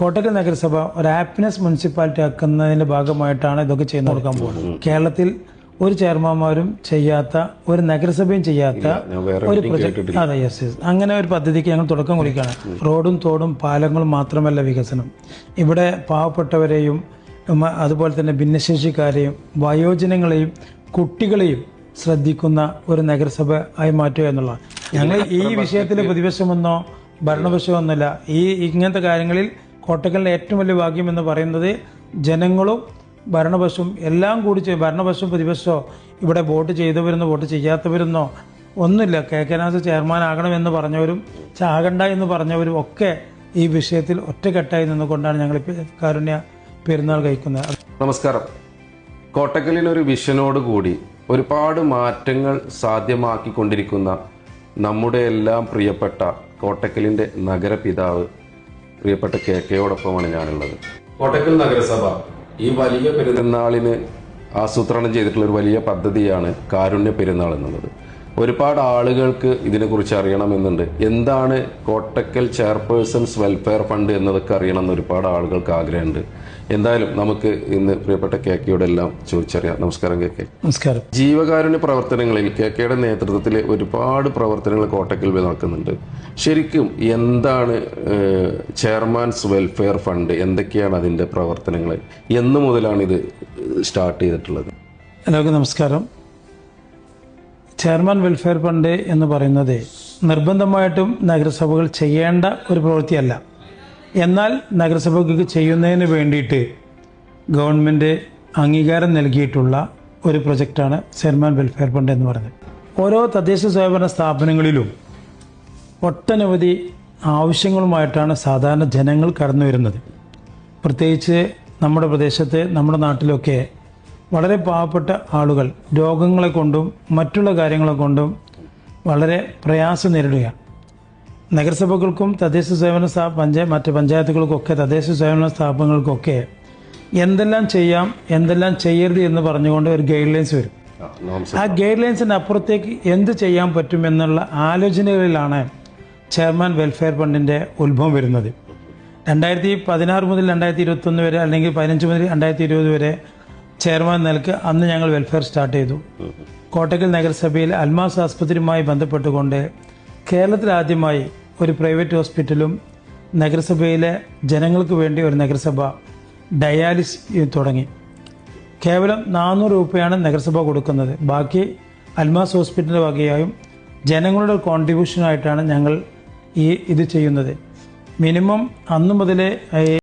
കോട്ടക്കൽ നഗരസഭ ഒരു happiness municipality ആക്കുന്നതിന്റെ ഭാഗമായിട്ടാണ് ഇതൊക്കെ ചെയ്തു കൊടുക്കാൻ പോകുന്നത്. കേരളത്തിൽ ഒരു ചെയർമാന്മാരും ചെയ്യാത്ത, ഒരു നഗരസഭയും ചെയ്യാത്ത ഒരു പ്രൊജക്ട്. അതെ, യെസ്. അങ്ങനെ ഒരു പദ്ധതിക്ക് ഞങ്ങൾ തുടക്കം കുറിക്കുകയാണ്. റോഡും തോടും പാലങ്ങളും മാത്രമല്ല വികസനം, ഇവിടെ പാവപ്പെട്ടവരെയും അതുപോലെ തന്നെ ഭിന്നശേഷിക്കാരെയും വയോജനങ്ങളെയും കുട്ടികളെയും ശ്രദ്ധിക്കുന്ന ഒരു നഗരസഭ ആയി മാറ്റുക എന്നുള്ള. ഞങ്ങൾ ഈ വിഷയത്തിൽ പ്രതിപക്ഷമെന്നോ ഭരണപക്ഷമൊന്നുമില്ല. ഇങ്ങനത്തെ കാര്യങ്ങളിൽ കോട്ടക്കലിന്റെ ഏറ്റവും വലിയ ഭാഗ്യം എന്ന് പറയുന്നത് ജനങ്ങളും ഭരണപക്ഷവും എല്ലാം കൂടി ഭരണപക്ഷവും പ്രതിപക്ഷമോ ഇവിടെ വോട്ട് ചെയ്തവരെന്നോ വോട്ട് ചെയ്യാത്തവരെന്നോ ഒന്നുമില്ല. കെ നാസർ ചെയർമാൻ ആകണമെന്ന് പറഞ്ഞവരും ആകണ്ട എന്ന് പറഞ്ഞവരും ഒക്കെ ഈ വിഷയത്തിൽ ഒറ്റക്കെട്ടായി നിന്നുകൊണ്ടാണ് ഞങ്ങൾ കാരുണ്യ പെരുന്നാൾ കഴിക്കുന്നത്. നമസ്കാരം. കോട്ടക്കലിൽ ഒരു വിഷനോട് കൂടി ഒരുപാട് മാറ്റങ്ങൾ സാധ്യമാക്കിക്കൊണ്ടിരിക്കുന്ന നമ്മുടെ എല്ലാം പ്രിയപ്പെട്ട കോട്ടക്കലിന്റെ നഗരപിതാവ് പ്രിയപ്പെട്ട കെയോടൊപ്പമാണ് ഞാനുള്ളത്. കോട്ടക്കൽ നഗരസഭ ഈ വലിയ പെരുന്നാളിന് ആസൂത്രണം ചെയ്തിട്ടുള്ള ഒരു വലിയ പദ്ധതിയാണ് കാരുണ്യ പെരുന്നാൾ എന്നുള്ളത്. ഒരുപാട് ആളുകൾക്ക് ഇതിനെക്കുറിച്ച് അറിയണമെന്നുണ്ട്. എന്താണ് കോട്ടക്കൽ ചെയർപേഴ്സൺസ് വെൽഫെയർ ഫണ്ട് എന്നതൊക്കെ അറിയണമെന്ന് ഒരുപാട് ആളുകൾക്ക് ആഗ്രഹമുണ്ട്. എന്തായാലും നമുക്ക് ഇന്ന് പ്രിയപ്പെട്ട കെയോടെല്ലാം ചോദിച്ചറിയാം. നമസ്കാരം കെ. നമസ്കാരം. ജീവകാരുണ്യ പ്രവർത്തനങ്ങളിൽ കെയുടെ നേതൃത്വത്തിൽ ഒരുപാട് പ്രവർത്തനങ്ങൾ കോട്ടക്കൽ നടക്കുന്നുണ്ട്. ശരിക്കും എന്താണ് ചെയർമാൻസ് വെൽഫെയർ ഫണ്ട്? എന്തൊക്കെയാണ് അതിൻ്റെ പ്രവർത്തനങ്ങൾ? എന്ന് മുതലാണ് ഇത് സ്റ്റാർട്ട് ചെയ്തിട്ടുള്ളത്? എല്ലാവർക്കും നമസ്കാരം. ചെയർമാൻ വെൽഫെയർ ഫണ്ട് എന്ന് പറയുന്നത് നിർബന്ധമായിട്ടും നഗരസഭകൾ ചെയ്യേണ്ട ഒരു പ്രവൃത്തിയല്ല. എന്നാൽ നഗരസഭകൾക്ക് ചെയ്യുന്നതിന് വേണ്ടിയിട്ട് ഗവൺമെൻറ് അംഗീകാരം നൽകിയിട്ടുള്ള ഒരു പ്രൊജക്റ്റാണ് ചെയർമാൻ വെൽഫെയർ ഫണ്ട് എന്ന് പറയുന്നത്. ഓരോ തദ്ദേശ സ്വയംഭരണ സ്ഥാപനങ്ങളിലും ഒട്ടനവധി ആവശ്യങ്ങളുമായിട്ടാണ് സാധാരണ ജനങ്ങൾ കടന്നു വരുന്നത്. പ്രത്യേകിച്ച് നമ്മുടെ പ്രദേശത്ത്, നമ്മുടെ നാട്ടിലൊക്കെ വളരെ പാവപ്പെട്ട ആളുകൾ രോഗങ്ങളെ കൊണ്ടും മറ്റുള്ള കാര്യങ്ങളെ കൊണ്ടും വളരെ പ്രയാസം നേരിടുകയാണ്. നഗരസഭകൾക്കും തദ്ദേശ സ്വയംഭരണ മറ്റ് പഞ്ചായത്തുകൾക്കൊക്കെ തദ്ദേശ സ്വയംഭരണ സ്ഥാപനങ്ങൾക്കൊക്കെ എന്തെല്ലാം ചെയ്യാം, എന്തെല്ലാം ചെയ്യരുത് എന്ന് പറഞ്ഞുകൊണ്ട് ഒരു ഗൈഡ് ലൈൻസ് വരും. ആ ഗൈഡ് ലൈൻസിന് അപ്പുറത്തേക്ക് എന്ത് ചെയ്യാൻ പറ്റും എന്നുള്ള ആലോചനകളിലാണ് ചെയർമാൻ വെൽഫെയർ ഫണ്ടിൻ്റെ ഉത്ഭവം വരുന്നത്. 2016 മുതൽ 2021 വരെ, അല്ലെങ്കിൽ 15 മുതൽ 2020 വരെ ചെയർമാൻ നിലക്ക് അന്ന് ഞങ്ങൾ വെൽഫെയർ സ്റ്റാർട്ട് ചെയ്തു. കോട്ടക്കൽ നഗരസഭയിൽ അൽമാസ് ആസ്പത്രിയുമായി ബന്ധപ്പെട്ടുകൊണ്ട് കേരളത്തിൽ ആദ്യമായി ഒരു പ്രൈവറ്റ് ഹോസ്പിറ്റലും നഗരസഭയിലെ ജനങ്ങൾക്ക് വേണ്ടി ഒരു നഗരസഭ ഡയാലിസിസ് തുടങ്ങി. കേവലം 400 രൂപയാണ് നഗരസഭ കൊടുക്കുന്നത്. ബാക്കി അൽമാസ് ഹോസ്പിറ്റലിൻ്റെ വകയായും ജനങ്ങളുടെ കോൺട്രിബ്യൂഷനായിട്ടാണ് ഞങ്ങൾ ഇത് ചെയ്യുന്നത്. മിനിമം അന്ന് മുതലേ